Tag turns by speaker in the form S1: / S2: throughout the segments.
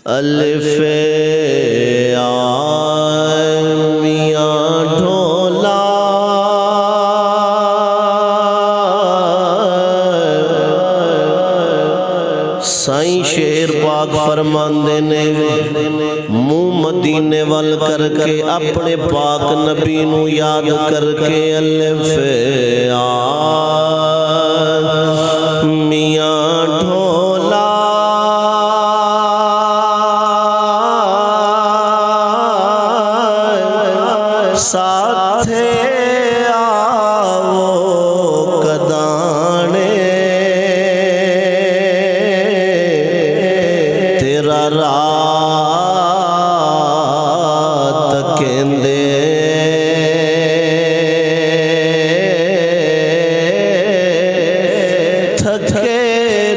S1: الف میاں ڈھولا سائیں شیر پاک فرماندے نے منہ مدینے وال کر کے اپنے پاک نبی نو یاد کر کے الف میاں ڈھولا ساتھے آو کدانے تیرا رات کہندے تھکے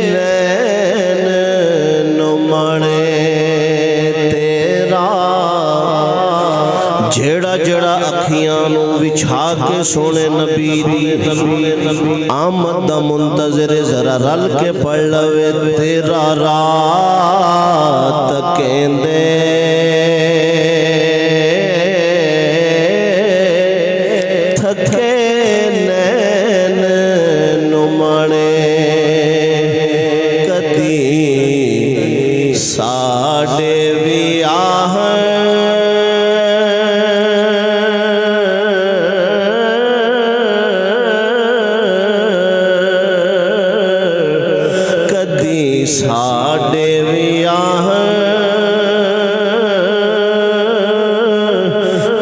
S1: نین نمانے تیرا جیڑا جیڑا اکھیاں نو بچھا کے سونے نبی دی آمد دا منتظر ذرا رل کے پڑھ لوے تیرا رات کہندے تھکے نین نمانے کدی ساڑے ویاہ ساڑے ویاہ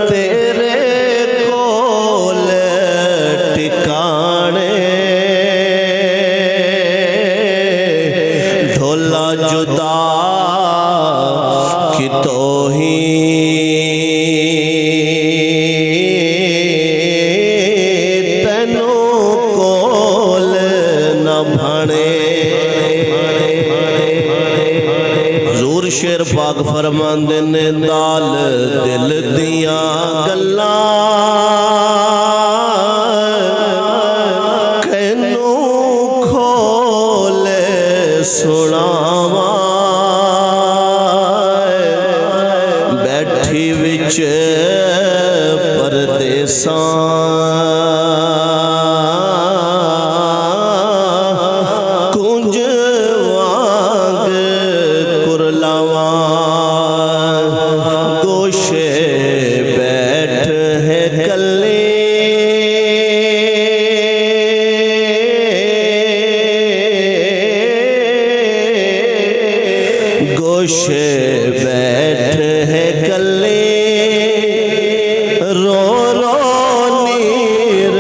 S1: تیرے کول ٹکانے ڈھولا جدا کی توہین تینوں کول نہ بھانے شیر پاک فرماندے نے دال دل دیاں گلاں کینوں کھولے سناواں بیٹھی وچ پردیساں گوشے بیٹھ ہے کلے رو رو نیر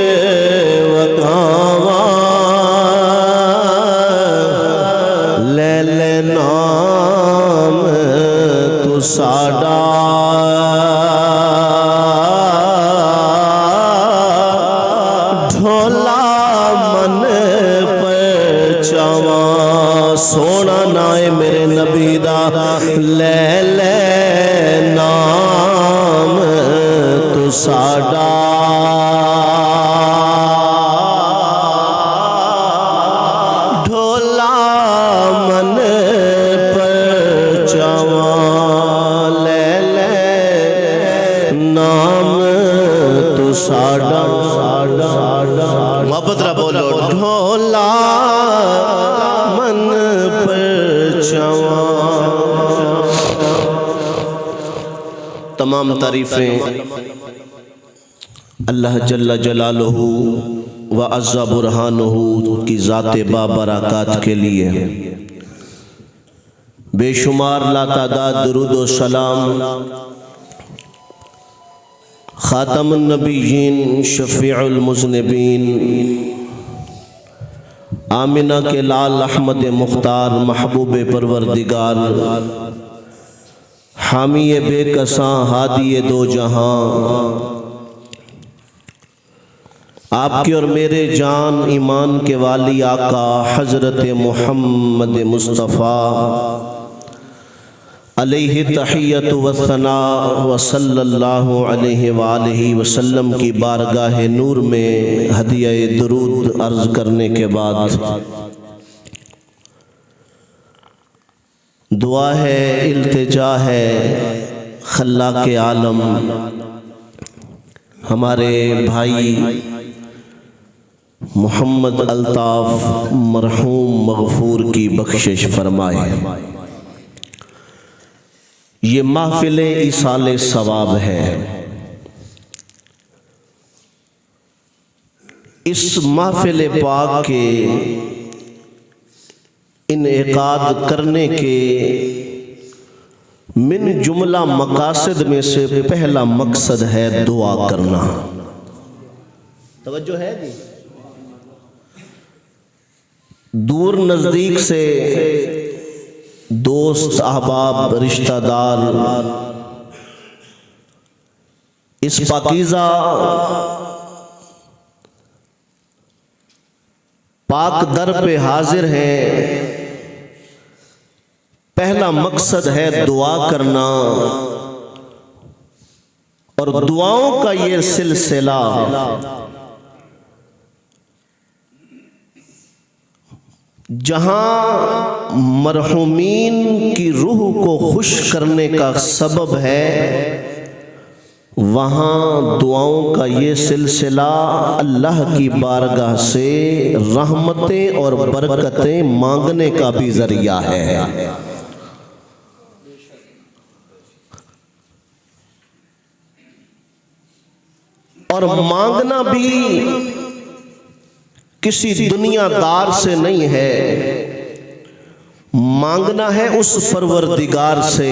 S1: وگاواں لے لے نام تو ساڈا ڈھولا من پہچاواں سونا نائے میرے نبی دا لے لے نام تو ساڈا ڈھولا من پہچاواں لے لے نام تو ساڈا محبت را بولو ڈھولا من پہچاواں تمام تعریفیں اللہ جل جلالہ و عز برہانہ کی ذات بابرکات کے لیے بے شمار لا تعداد درود و سلام خاتم النبیین شفیع المذنبین آمنہ کے لال احمد مختار محبوب پروردگار حامی بے کساں ہادی دو جہاں آپ کے اور میرے جان ایمان کے والی آقا حضرت محمد مصطفیٰ علیہ تحیت و ثناء و صلی اللہ علیہ وآلہ وسلم کی بارگاہ نور میں ہدیہ درود عرض کرنے کے بعد دعا ہے، التجا ہے خلاق عالم ہمارے بھائی محمد الطاف مرحوم مغفور کی بخشش فرمائے۔ یہ محفل ایصال ثواب ہے۔ اس محفل پاک کے انعقاد کرنے کے من جملہ مقاصد میں سے پہلا مقصد ہے دعا کرنا۔ توجہ ہے جی؟ دور نزدیک سے دوست احباب رشتہ دار اس پاکیزہ پاک در پہ حاضر ہیں۔ پہلا مقصد ہے دعا کرنا، اور دعاؤں کا یہ سلسلہ جہاں مرحومین کی روح کو خوش کرنے کا سبب ہے، وہاں دعاؤں کا یہ سلسلہ اللہ کی بارگاہ سے رحمتیں اور برکتیں مانگنے کا بھی ذریعہ ہے۔ اور مانگنا بھی کسی دنیا دار سے نہیں ہے، مانگنا ہے اس پروردگار سے،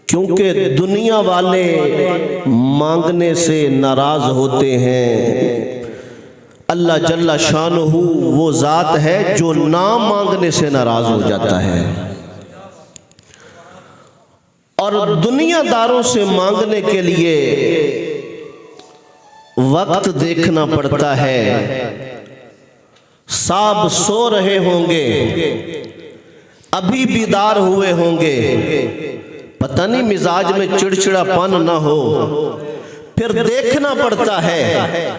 S1: کیونکہ دنیا والے مانگنے سے ناراض ہوتے ہیں۔ اللہ جل شانہ وہ ذات ہے جو نہ مانگنے سے ناراض ہو جاتا ہے، اور دنیا داروں سے مانگنے کے لیے وقت دیکھنا پڑتا ہے۔ صاحب سو رہے ہوں گے، ابھی بیدار ہوئے ہوں گے، پتہ نہیں مزاج میں چڑچڑا پن نہ ہو، پھر دیکھنا پڑتا ہے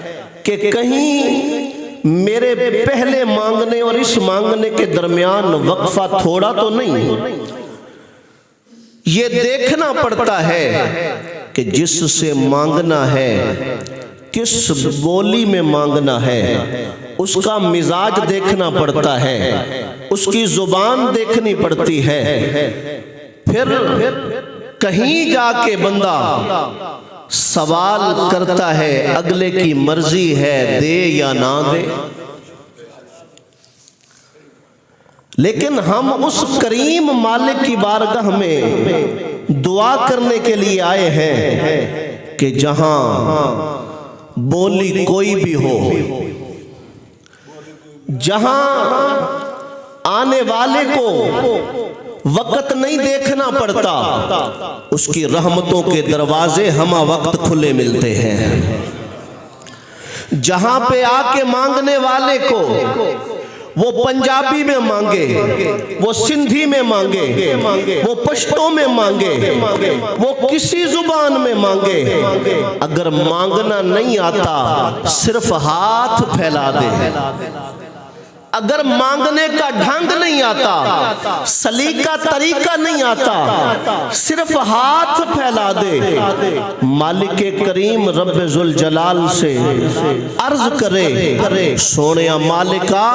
S1: کہ کہیں میرے پہلے مانگنے اور اس مانگنے کے درمیان وقفہ تھوڑا تو نہیں۔ یہ دیکھنا پڑتا ہے کہ جس سے مانگنا ہے کس بولی میں مانگنا ہے، اس کا مزاج دیکھنا پڑتا ہے، اس کی زبان دیکھنی پڑتی ہے، پھر کہیں جا کے بندہ سوال کرتا ہے اگلے کی مرضی ہے دے یا نہ دے۔ لیکن ہم اس کریم مالک کی بارگاہ میں دعا کرنے کے لیے آئے ہیں کہ جہاں بولی کوئی بھی ہو، جہاں آنے والے کو وقت نہیں دیکھنا پڑتا، اس کی رحمتوں کے دروازے ہمہ وقت کھلے ملتے ہیں۔ جہاں پہ آ کے مانگنے والے کو وہ پنجابی میں مانگے، وہ سندھی میں مانگے، وہ پشتو میں مانگے، وہ کسی زبان میں مانگے، اگر مانگنا نہیں آتا صرف ہاتھ پھیلا دے۔ اگر مانگنے کا ڈھنگ نہیں آتا، سلیقہ طریقہ نہیں آتا، صرف ہاتھ پھیلا دے۔ مالک کریم رب ذوالجلال سے عرض کرے، سونیا مالکا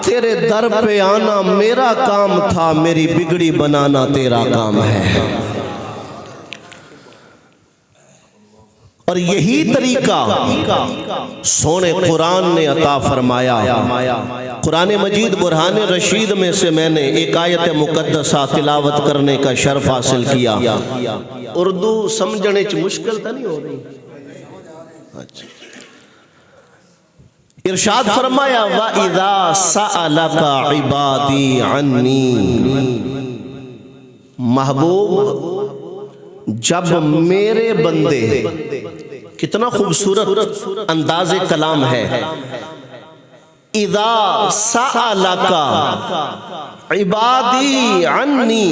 S1: تیرے در پہ آنا میرا کام تھا، میری بگڑی بنانا تیرا کام ہے۔ اور یہی طریقہ سونے قرآن نے عطا فرمایا۔ قرآن مجید برہان رشید میں سے میں نے ایک آیت مقدسہ تلاوت کرنے کا شرف حاصل کیا۔ اردو سمجھنے چ مشکل تا نہیں ہو رہی؟ ارشاد فرمایا وَإِذَا سَأَلَكَ عِبَادِي عَنِّي، محبوب جب میرے بندے، کتنا خوبصورت انداز کلام ہے، اذا سألک عبادی عنی،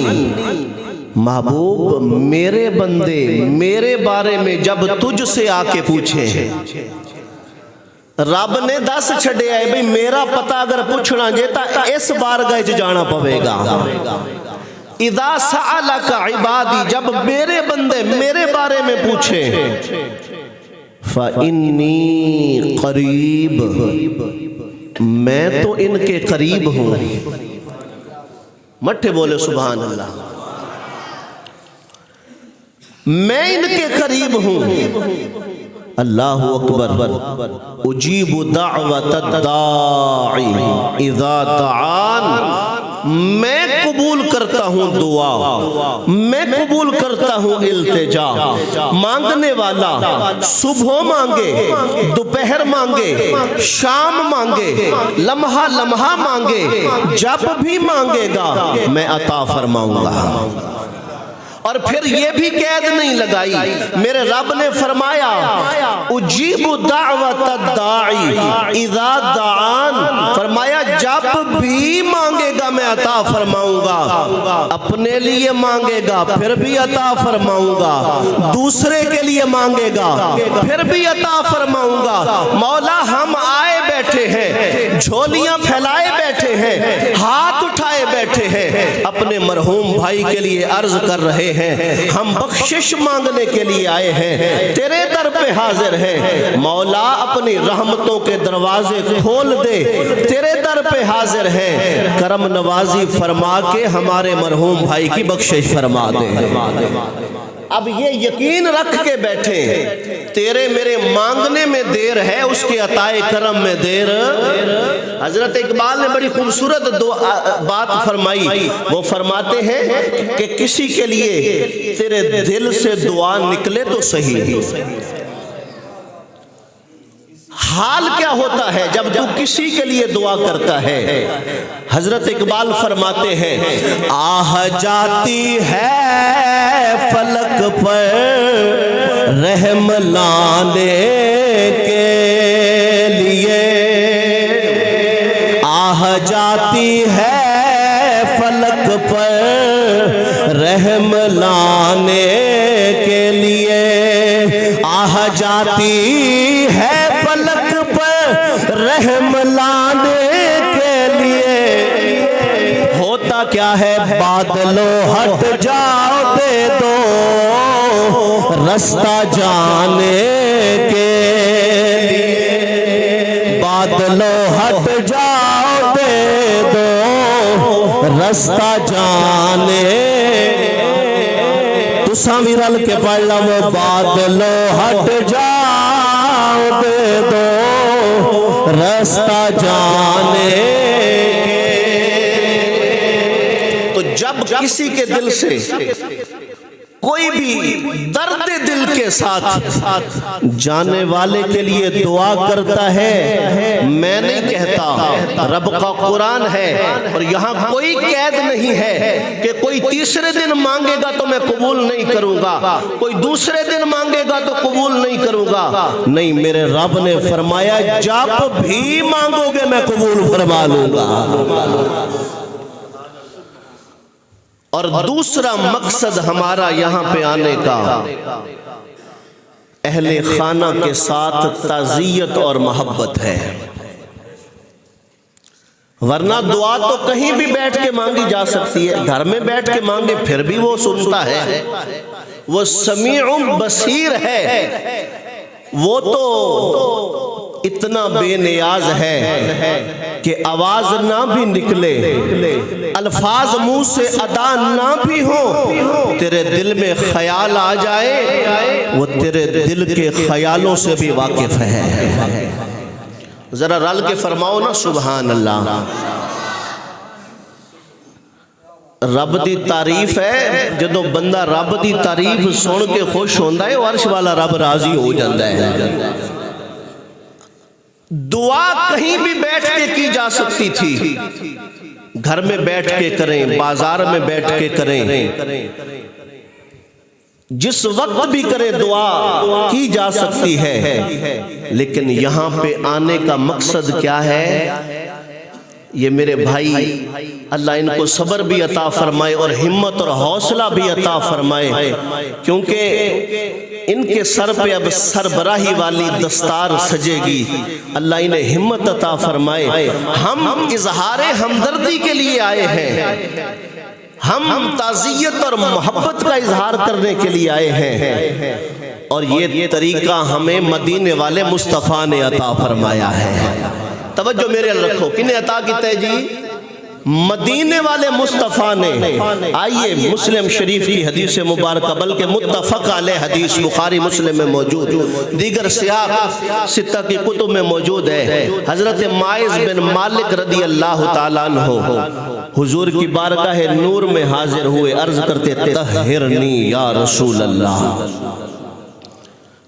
S1: محبوب میرے بندے میرے بارے میں جب تجھ سے آ کے پوچھیں، رب نے دس چھڑے آئے بھئی میرا پتہ اگر پوچھنا جیتا اس بارگاہ جانا پوے گا۔ اذا سألک عبادی، جب میرے بندے میرے بارے میں پوچھیں، فإنی قریب، میں تو ان کے قریب ہوں۔ مٹھے بولے سبحان اللہ، میں ان کے قریب ہوں۔ اللہ اکبر، اجیب دعوت الداعی اذا دعان، میں قبول کرتا ہوں دعا، میں قبول کرتا ہوں التجا۔ مانگنے والا صبح مانگے، دوپہر مانگے، شام مانگے، لمحہ لمحہ مانگے، جب بھی مانگے گا میں عطا فرماؤں گا۔ اور پھر یہ بھی قید نہیں لگائی، میرے رب نے فرمایا اجیب دعوت الداعی اذا دعان، فرمایا جب بھی مانگے گا میں عطا فرماؤں گا۔ اپنے لیے مانگے گا پھر بھی عطا فرماؤں گا، دوسرے کے لیے مانگے گا پھر بھی عطا فرماؤں گا۔ مولا ہم آئے بیٹھے ہیں، جھولیاں پھیلائے بیٹھے ہیں، ہاتھ اٹھائے بیٹھے ہیں، اپنے مرحوم بھائی کے لیے عرض کر رہے ہیں، ہم بخشش مانگنے کے لیے آئے ہیں، تیرے در پہ حاضر ہیں۔ مولا اپنی رحمتوں کے دروازے کھول دے، تیرے در پہ حاضر ہیں، کرم نوازی فرما کے ہمارے مرحوم بھائی کی بخشش فرما دے۔ اب یہ یقین رکھ کے بیٹھے، تیرے میرے مانگنے میں دیر ہے، اس کے عطائے کرم میں دیر۔ حضرت اقبال نے بڑی خوبصورت بات فرمائی، وہ فرماتے ہیں کہ کسی کے لیے تیرے دل سے دعا نکلے تو صحیح، حال کیا ہوتا ہے جب تو کسی کے لیے دعا کرتا ہے؟ حضرت اقبال فرماتے ہیں آہ جاتی ہے فلک پر رحم لانے کے لیے، آہ جاتی ہے فلک پر رحم لانے کے لیے، آہ جاتی ہے فلک پر رحم لانے کے لیے، ہوتا کیا ہے بادلو ہٹ جاؤ دے دو رستہ جانے کے لیے، بادلو ہٹ جاؤ دے دو رستہ جانے، تساں بھی رل کے پڑھ لو بادلو ہٹ جاؤ دے دو رستہ جانے کے۔ تو جب کسی کے دل سے کوئی بھی درد دل کے ساتھ جانے والے کے لیے دعا کرتا ہے، میں نہیں کہتا، رب کا قرآن ہے اور یہاں کوئی قید نہیں ہے کہ کوئی تیسرے دن مانگے گا تو میں قبول نہیں کروں گا، کوئی دوسرے دن مانگے گا تو قبول نہیں کروں گا، نہیں، میرے رب نے فرمایا جب بھی مانگو گے میں قبول فرما لوں گا۔ اور دوسرا مقصد ہمارا یہاں پہ آنے کا اہل خانہ کے ساتھ تعزیت اور محبت ہے، ورنہ دعا تو کہیں بھی بیٹھ کے مانگی جا سکتی ہے، گھر میں بیٹھ کے مانگے پھر بھی وہ سنتا ہے، وہ سمیع بصیر ہے، وہ تو اتنا بے نیاز ہے کہ آواز نہ بھی نکلے، الفاظ منہ سے ادا نہ بھی ہو، تیرے دل میں خیال آ جائے، وہ تیرے دل کے خیالوں سے بھی واقف ہے۔ ذرا رل کے فرماؤ نا سبحان اللہ۔ رب دی تعریف ہے، جدو بندہ رب دی تعریف سن کے خوش ہوندہ ہے، عرش والا رب راضی ہو جاندہ ہے۔ دعا کہیں بھی بیٹھ کے کی جا سکتی تھی، گھر میں بیٹھ کے کریں، بازار میں بیٹھ کے کریں، جس وقت بھی کریں دعا کی جا سکتی ہے، لیکن یہاں پہ آنے کا مقصد کیا ہے؟ یہ میرے بھائی اللہ ان کو صبر بھی عطا فرمائے اور ہمت اور حوصلہ بھی عطا فرمائے، کیونکہ ان کے سر پہ اب سربراہی والی دستار سجے گی، اللہ انہیں ہمت عطا فرمائے۔ ہم اظہار ہمدردی کے لیے آئے ہیں، ہم تعزیت اور محبت کا اظہار کرنے کے لیے آئے ہیں، اور یہ طریقہ ہمیں مدینے والے مصطفیٰ نے عطا فرمایا ہے۔ توجہ میرے رکھو، کنہیں عطا کیتا ہے جی؟ مدینے والے مصطفیٰ نے۔ آئیے مسلم شریف کی حدیث مبارکہ، بلکہ متفق علیہ حدیث بخاری مسلم میں موجود، دیگر سیاق ستہ کی کتب میں موجود ہے۔ حضرت ماعز بن مالک رضی اللہ تعالیٰ عنہ حضور کی بارگاہ نور میں حاضر ہوئے، عرض کرتے طہرنی یا رسول اللہ،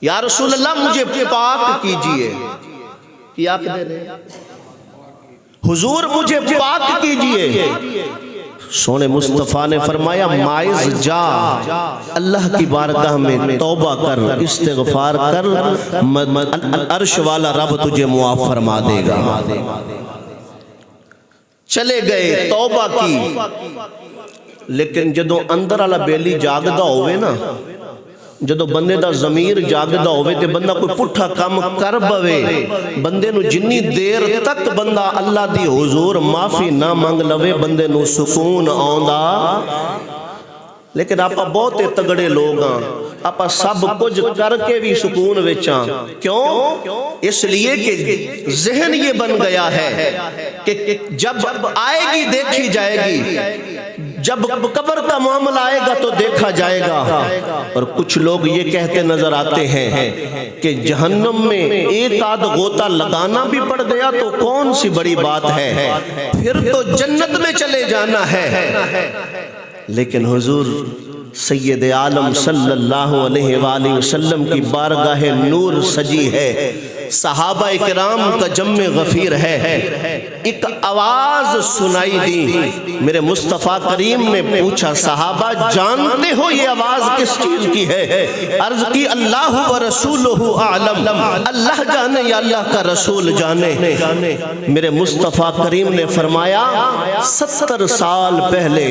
S1: یا رسول اللہ مجھے پاک کیجئے۔ کیا دے رہے حضور مجھے پاک کیجئے۔ سونے مصطفیٰ نے فرمایا ماعز جا، اللہ کی بارگاہ میں توبہ کر، استغفار کر، عرش والا رب تجھے معاف فرما دے گا۔ چلے گئے، توبہ کی، لیکن جدو اندر والا بیلی جاگدا ہوئے نا، جدو بندے دا ضمیر جاگدا ہوئے تے بندہ کوئی پٹھا کام کر بوے، بندے نو جنی دیر تک بندہ اللہ دی حضور معافی نہ مانگ لوے، بندے نو سکون آندا۔ لیکن آپا بہت تگڑے لوگ ہیں، آپا سب کچھ کر کے بھی سکون وچاں۔ کیوں؟ اس لیے کہ ذہن یہ بن گیا ہے کہ جب آئے گی دیکھی جائے گی، جب قبر کا معاملہ آئے گا تو دیکھا جائے گا۔ اور کچھ لوگ یہ کہتے نظر آتے ہیں کہ جہنم میں ایک آدھ غوطہ لگانا بھی پڑ گیا تو کون سی بڑی بات ہے، پھر تو جنت میں چلے جانا ہے۔ لیکن حضور سید عالم صلی اللہ علیہ وآلہ وسلم کی بارگاہ نور سجی ہے، صحابہ اکرام کا جمع غفیر ہے۔ ایک آواز سنائی دی، میرے مصطفیٰ کریم نے پوچھا صحابہ جانتے ہو یہ آواز کس چیز کی ہے؟ عرض کی اللہ و رسولہ اعلم، اللہ جانے یا اللہ کا رسول جانے۔ میرے مصطفیٰ کریم نے فرمایا 70 سال پہلے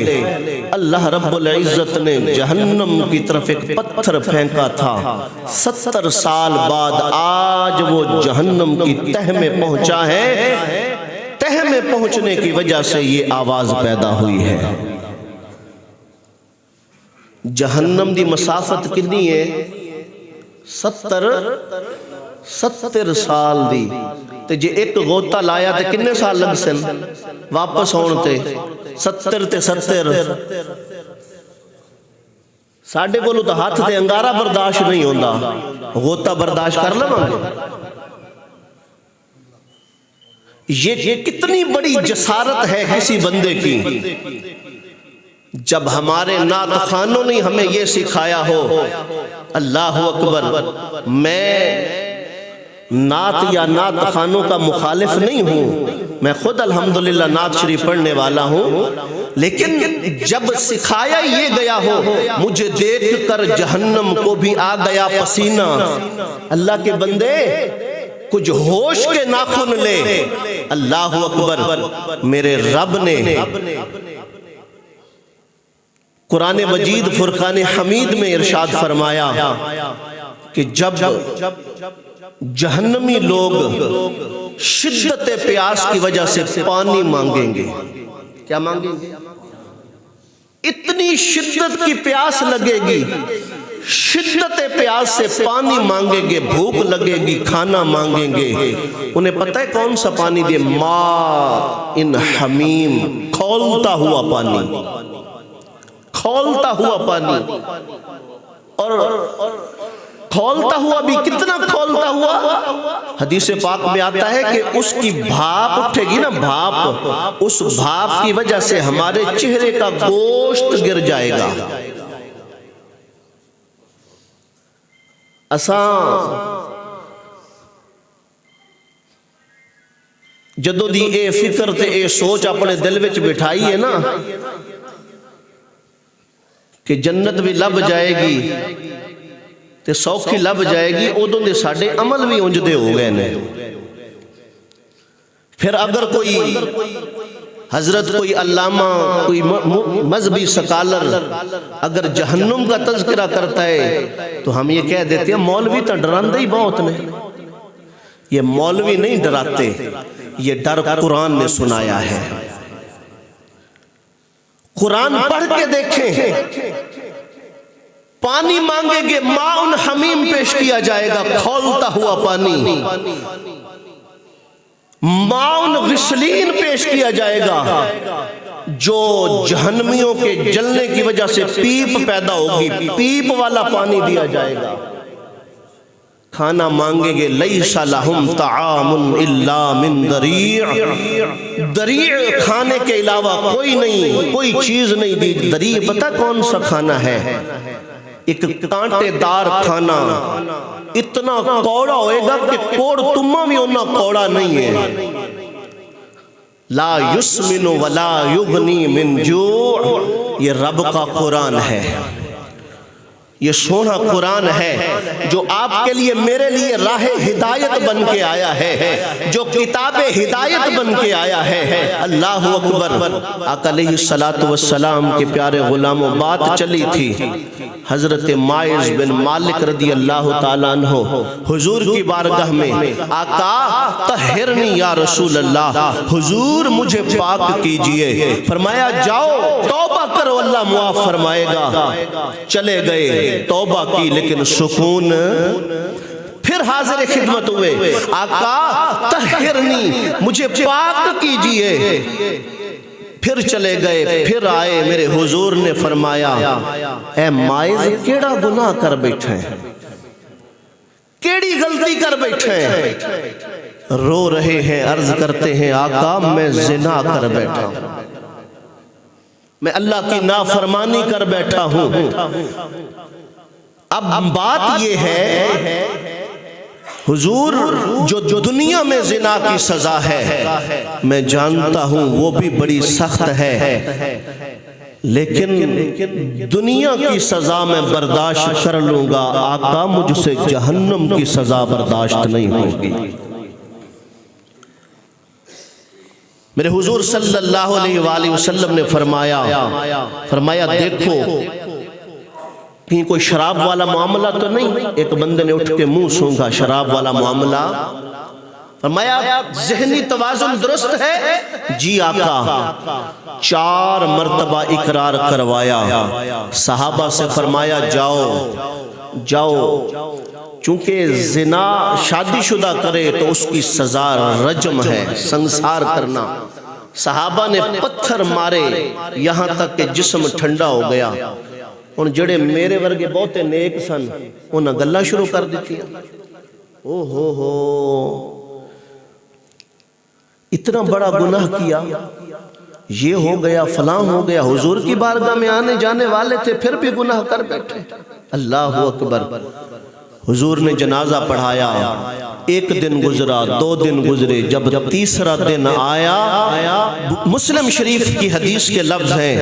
S1: اللہ رب العزت نے جہنم کی طرف ایک پتھر پھینکا تھا، 70 سال بعد آج وہ جہنم کی تہ میں پہنچا ہے، تہ میں پہنچنے کی وجہ سے یہ آواز پیدا ہوئی ہے۔ جہنم دی مسافت کتنی ہے؟ 70 سال دی، تے جے ایک غوطہ لایا تے کنے سال لگ سن واپس ہونتے؟ 70 تے 70 ساڑھے بولو تو ہاتھ تے انگارہ برداشت نہیں ہوندہ، غوطہ برداشت کر لیں گے۔ یہ کتنی بڑی جسارت ہے کسی بندے کی، جب ہمارے نعت خوانوں نے ہمیں یہ سکھایا ہو۔ اللہ اکبر، میں نعت یا نعت خوانوں کا مخالف نہیں ہوں، میں خود الحمدللہ نعت شریف پڑھنے والا ہوں، لیکن جب سکھایا یہ گیا ہو مجھے دیکھ کر جہنم کو بھی آ گیا پسینہ، اللہ کے بندے کچھ ہوش کے ناخن لے۔ اللہ اکبر، میرے رب نے قرآن مجید فرقان حمید میں ارشاد فرمایا کہ جب جہنمی لوگ شدت پیاس کی وجہ سے پانی مانگیں گے، کیا مانگیں گے؟ اتنی شدت کی پیاس لگے گی، شدت پیاس سے پانی مانگیں گے، بھوک لگے گی، کھانا مانگیں گے۔ انہیں پتہ ہے کون سا پانی دے؟ ماء حمیم، کھولتا ہوا پانی، کھولتا ہوا پانی۔ اور کھولتا ہوا بھی کتنا کھولتا ہوا؟ حدیث پاک میں آتا ہے کہ اس کی بھاپ اٹھے گی نا، بھاپ، اس بھاپ کی وجہ سے ہمارے چہرے کا گوشت گر جائے گا۔ اساں جدو دی اے فکر تے اے سوچ اپنے دل وچ بٹھائی ہے نا کہ جنت بھی لب جائے گی تے سوکھی لب جائے گی، ادوں دے ساڈے عمل بھی انج دے ہو گئے نے۔ پھر اگر کوئی حضرت کوئی علامہ، کوئی مذہبی سکالر اگر جہنم کا تذکرہ کرتا ہے تو ہم یہ کہہ دیتے ہیں مولوی تو ڈراندے ہی بہت نے۔ یہ مولوی نہیں ڈراتے، یہ ڈر قرآن نے سنایا ہے۔ قرآن پڑھ کے دیکھیں، پانی مانگیں گے ماؤن حمیم پیش کیا جائے گا، کھولتا ہوا پانی، ماؤن غسلین پیش کیا جائے گا، جو جہنمیوں کے جلنے کی وجہ سے پیپ پیدا ہوگی، پیپ والا پانی دیا جائے گا۔ کھانا مانگیں گے لیس لہم طعام الا من ضریع، ضریع کھانے کے علاوہ کوئی نہیں، کوئی چیز نہیں دی۔ ضریع پتہ کون سا کھانا ہے؟ ایک کانٹے دار کھانا، اتنا کوڑا ہوئے گا کہ کوڑ تمہ بھی انہا کوڑا نہیں ہے۔ لا یسمن ولا یغنی من جوع، یہ رب کا قرآن ہے، یہ سونا قرآن ہے جو آپ کے لیے میرے لیے راہ ہدایت بن کے آیا ہے، جو کتاب ہدایت بن کے آیا ہے۔ اللہ اکبر۔ آقا علیہ السلام کے پیارے غلاموں، بات چلی تھی حضرت ماعز بن مالک رضی اللہ تعالیٰ عنہ حضور کی بارگاہ میں، آقا طہرنی یا رسول اللہ، حضور مجھے پاک کیجئے۔ فرمایا جاؤ توبہ کرو، اللہ معاف فرمائے گا۔ چلے گئے، توبہ کی، لیکن سکون، پھر حاضر خدمت ہوئے، آقا طہرنی، مجھے پاک کیجئے۔ پھر چلے گئے، پھر آئے، میرے حضور نے فرمایا اے ماعز کیڑا گناہ کر بیٹھے ہیں، کیڑی غلطی کر بیٹھے ہیں؟ رو رہے ہیں، عرض کرتے ہیں آقا میں زنا کر بیٹھا ہوں، میں اللہ کی نافرمانی کر بیٹھا ہوں۔ اب بات یہ ہے حضور، جو دنیا میں زنا کی سزا ہے میں جانتا ہوں وہ بھی بڑی سخت ہے، لیکن دنیا کی سزا میں برداشت کر لوں گا، آقا مجھ سے جہنم کی سزا برداشت نہیں ہوگی۔ میرے حضور صلی اللہ علیہ وآلہ وسلم نے فرمایا دیکھو کہیں کوئی شراب والا معاملہ تو نہیں؟ ایک بندے نے اٹھ کے منہ سونگا، شراب والا معاملہ؟ فرمایا ذہنی توازن درست ہے؟ جی آقا۔ 4 مرتبہ اقرار کروایا، صحابہ سے فرمایا جاؤ، چونکہ زنا شادی شدہ کرے تو اس کی سزا رجم ہے، سنسار کرنا۔ صحابہ نے پتھر مارے یہاں تک کہ جسم ٹھنڈا ہو گیا۔ ان جڑے میرے ورگے بہتے نیک سن انہاں گلہ شروع کر دیتی ہیں، او ہو اتنا بڑا گناہ کیا، یہ ہو گیا، فلاں ہو گیا، حضور کی بارگاہ میں آنے جانے والے تھے پھر بھی گناہ کر بیٹھے۔ اللہ اکبر۔ حضور نے جنازہ پڑھایا، 1 دن گزرا، 2 دن گزرے، جب 3را دن آیا، مسلم شریف کی حدیث کے لفظ ہیں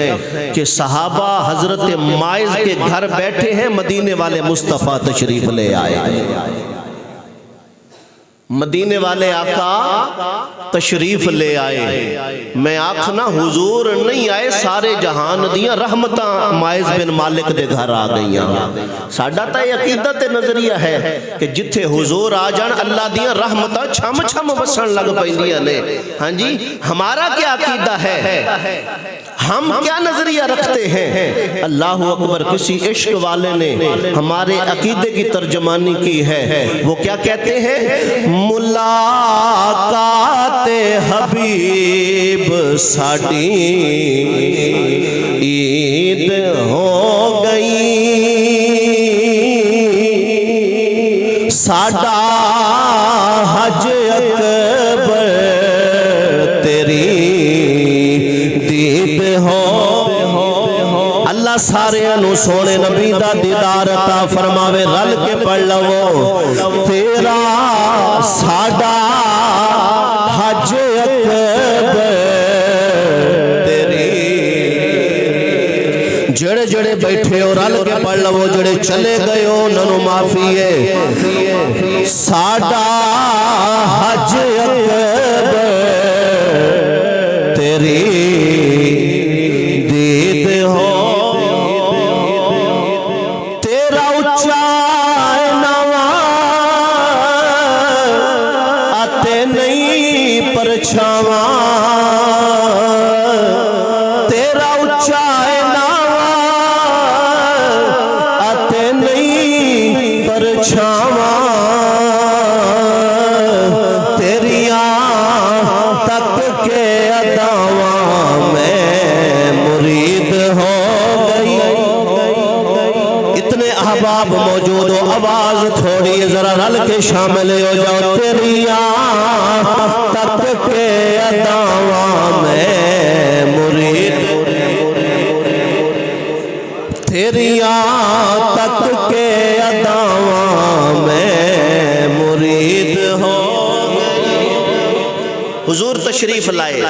S1: کہ صحابہ حضرت ماعز کے گھر بیٹھے ہیں، مدینے والے مصطفیٰ تشریف لے آئے، مدینے والے آقا تشریف لے آئے۔ میں آکھنا حضور نہیں آئے، سارے جہان دیاں رحمتاں ماعز بن مالک دے گھر آ گئیاں۔ ساڈا تا یہ عقیدت نظریہ ہے کہ جتھے حضور آ جان اللہ دیاں رحمتاں چھم چھم وسن لگ پیندیاں نے۔ ہاں جی، ہمارا کیا عقیدہ ہے، ہم کیا نظریہ رکھتے ہیں؟ اللہ اکبر۔ کسی عشق والے نے ہمارے عقیدے کی ترجمانی کی ہے، وہ کیا کہتے ہیں؟ ملاقات حبیب ساڈی عید ہو گئی، ساڈا حج اکبر تیری دید ہو۔ اللہ سارے انو سونے نبی دا دیدار عطا فرماوے، رل کے پڑھ لو، تیرا ساڈا حج اکبر تیری۔ جڑے جڑے بیٹھے ہو رل کے پڑھ لو، جڑے چلے گئے ہو ننو معافی ہے، ساڈا حج اکبر تیری دید ہو۔ تیرا اچھا چھاواں تیریاں تک کے اداواں میں مرید ہو گئی. اتنے احباب موجود ہو، آواز تھوڑی ذرا رل کے شامل ہو جاؤ. تیریاں تک کے اداواں میں مرید، تیریاں تک کے اداواں میں مرید ہو. حضور تشریف لائے،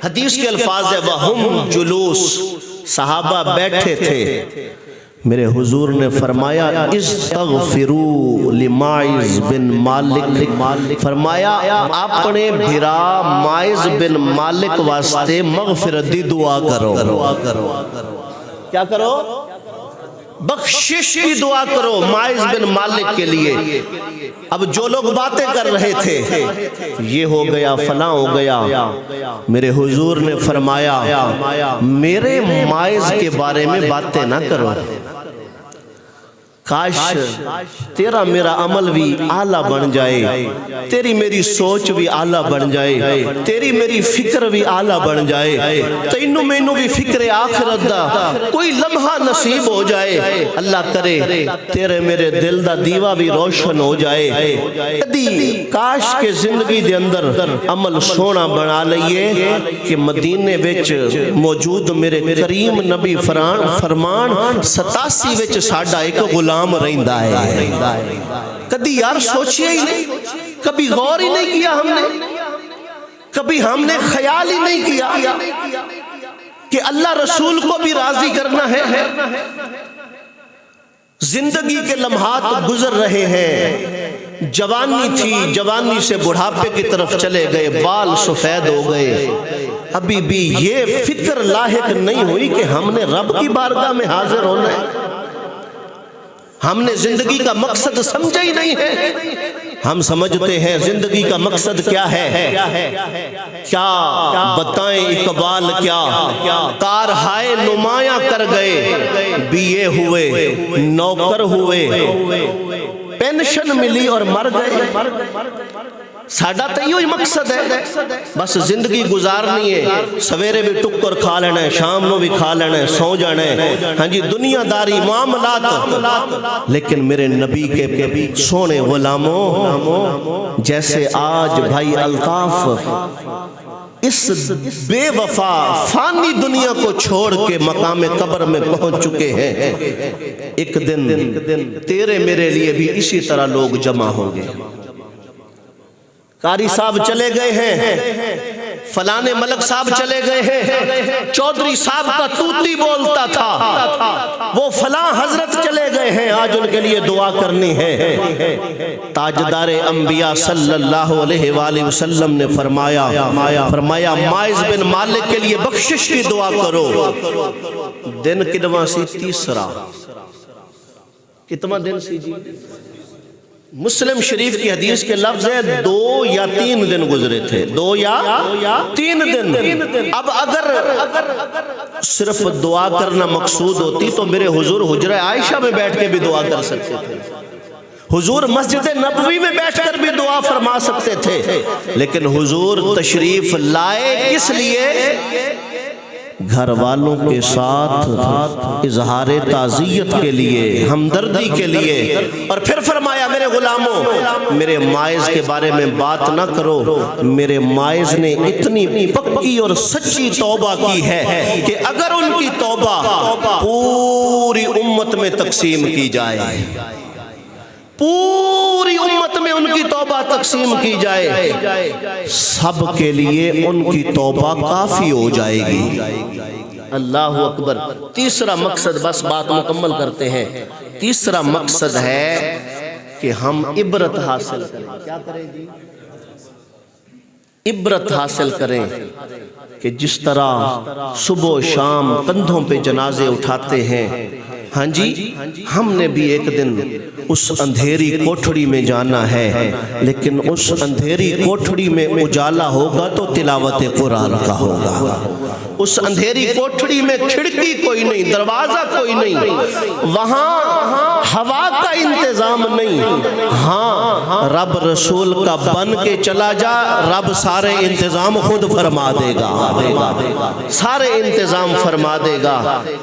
S1: حدیث کے الفاظ ہے وَهُمْ جُلُوس، صحابہ بیٹھے تھے. میرے حضور نے فرمایا استغفروا لماعز بن مالک، فرمایا اپنے بھرا ماعز بن مالک واسطے مغفرت دی دعا کرو. کیا کرو؟ بخشش کی دعا کرو ماعز بن مالک کے لیے. اب جو لوگ باتیں کر رہے تھے یہ ہو گیا فلاں ہو گیا، میرے حضور نے فرمایا میرے ماعز کے بارے میں باتیں نہ کرو. کاش تیرا میرا عمل بھی اعلیٰ بن جائے، تیری میری سوچ بھی اعلیٰ بن جائے، تیری میری فکر بھی اعلیٰ بن جائے، تینوں مینوں بھی فکر آخرت دا کوئی لمحہ نصیب ہو جائے. اللہ کرے تیرے میرے دل دا دیوا بھی روشن ہو جائے. کدی کاش کے زندگی دے اندر عمل سونا بنا لئیے کہ مدینے وچ موجود میرے کریم نبی فرمان 87 وچ ساڈا ایک غلام رہندا ہے. کبھی یار سوچیا ہی نہیں، کبھی غور ہی نہیں کیا، کبھی ہم نے خیال ہی نہیں کیا کہ اللہ رسول کو بھی راضی کرنا ہے. زندگی کے لمحات گزر رہے ہیں، جوانی تھی، جوانی سے بڑھاپے کی طرف چلے گئے، بال سفید ہو گئے. ابھی بھی یہ فکر لاحق نہیں ہوئی کہ ہم نے رب کی بارگاہ میں حاضر ہونا ہے. ہم نے زندگی کا مقصد سمجھا ہی نہیں ہے. ہم سمجھتے ہیں زندگی کا مقصد کیا ہے، کیا بتائیں اقبال، کیا کار ہائے نمایاں کر گئے، BA ہوئے، نوکر ہوئے، پینشن ملی اور مر گئے. ساڑھا تو یہ مقصد ہے، بس زندگی گزارنی ہے، سویرے بھی ٹکر کھا لینا ہے، شام نو بھی کھا لینا ہے، سو جانا ہے، ہاں جی دنیا داری معاملات. لیکن میرے نبی کے سونے غلاموں، جیسے آج بھائی الطاف اس بے وفا فانی دنیا کو چھوڑ کے مقام قبر میں پہنچ چکے ہیں، ایک دن تیرے میرے لیے بھی اسی طرح لوگ جمع ہوں گے. قاری صاحب چلے گئے ہیں، فلانے ملک صاحب چلے گئے ہیں، چودھری صاحب کا توتی بولتا تھا، وہ فلاں حضرت چلے گئے ہیں، آج ان کے لیے دعا کرنی ہے. تاجدار انبیاء صلی اللہ علیہ وآلہ وسلم نے فرمایا ماعز بن مالک کے لیے بخشش کی دعا کرو. دن کتنا سی؟ تیسرا. کتنا دن سی جی؟ مسلم شریف کی حدیث کے لفظ ہے 2 یا 3 دن گزرے تھے، 2 یا 3 دن. اب اگر صرف دعا کرنا مقصود ہوتی تو میرے حضور حجرہ عائشہ میں بیٹھ کے بھی دعا کر سکتے تھے، حضور مسجد نبوی میں بیٹھ کر بھی دعا فرما سکتے تھے. لیکن حضور تشریف لائے کس لیے؟ گھر والوں کے ساتھ اظہار تعزیت کے لیے، ہمدردی کے لیے. اور پھر فرمایا میرے غلاموں میرے ماعز کے بارے میں بات نہ کرو، میرے ماعز نے اتنی پکی اور سچی توبہ کی ہے کہ اگر ان کی توبہ پوری امت میں تقسیم کی جائے، پوری امت میں ان کی توبہ تقسیم کی جائے، سب کے لیے ان کی توبہ کافی ہو جائے گی. اللہ اکبر. تیسرا مقصد، بس بات مکمل کرتے ہیں، تیسرا مقصد ہے کہ ہم عبرت حاصل کریں. کیا کریں جی؟ عبرت حاصل کریں کہ جس طرح صبح و شام کندھوں پہ جنازے اٹھاتے ہیں، ہاں جی ہم نے بھی ایک دن اس اندھیری کوٹھڑی میں جانا ہے، لیکن اس اندھیری کوٹھڑی میں اجالا ہوگا تو تلاوت قرآن کا ہوگا. اس اندھیری کوٹھڑی میں کھڑکی کوئی نہیں، دروازہ کوئی نہیں، وہاں ہوا کا انتظام نہیں، ہاں رب رسول کا بن کے چلا جا، رب سارے انتظام خود فرما دے گا، سارے انتظام فرما دے گا۔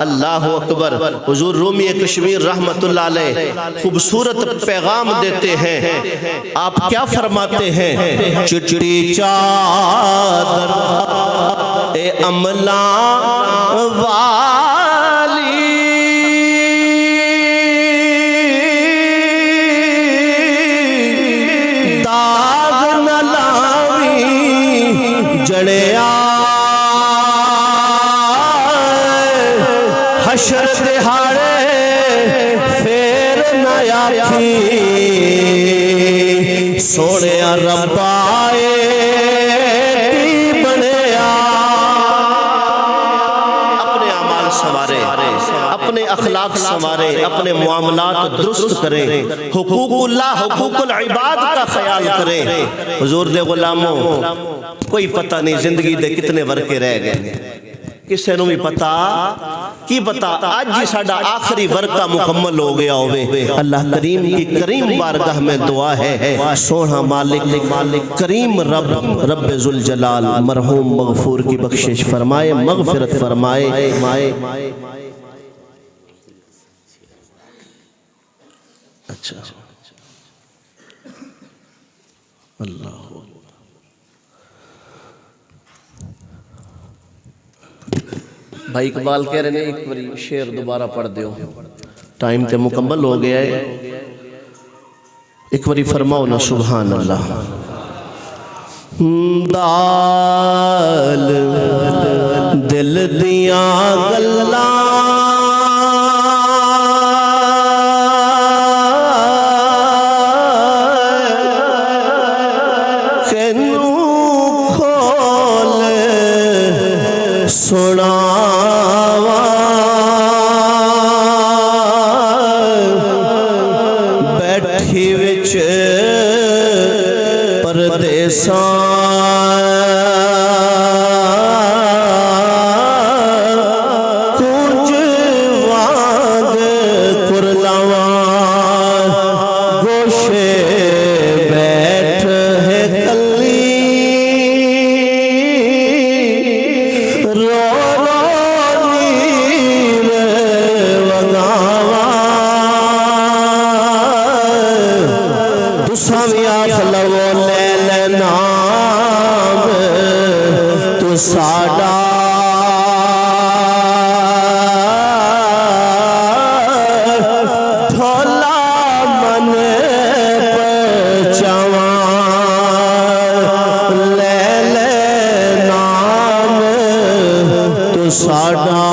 S1: اللہ اکبر۔ حضور رومی کشمیر رحمت اللہ علیہ خوبصورت پیغام دیتے ہیں، آپ کیا فرماتے ہیں؟ چٹی چادر اے عملہ والی، داغ نہ لاوی جڑیا، حشر دہاڑے پھر نہ آکھی، سونے رب آئے کی بنیا۔ اپنے اعمال سنوارے، اپنے اخلاق سنوارے، اپنے معاملات درست کریں، حقوق اللہ حقوق العباد کا خیال کریں۔ حضور دے غلاموں، کوئی پتہ نہیں زندگی دے کتنے ورکے رہ گئے، کسے نو بھی پتا کی پتا آج جی ساڑا آخری ورقہ مکمل ہو گیا ہوئے۔ اللہ کریم کی کریم بارگاہ میں دعا ہے، سونا مالک کریم رب ذوالجلال مرحوم مغفور کی بخشش فرمائے، مغفرت فرمائے۔ اچھا اللہ بھائی اقبال کہہ رہے ہیں ایک باری شعر دوبارہ پڑھ دیو، ٹائم تے مکمل ہو گیا ہے، ایک باری فرماؤ نا سبحان اللہ۔ دال دل دیاں گلاں سناوا، بیٹھی وچ پردیساں کونج وانگ کرلاواں، گوشے بیٹھ ہے کلی، ساڑا دھولا من پچھواں، لے لے نام تو ساڑا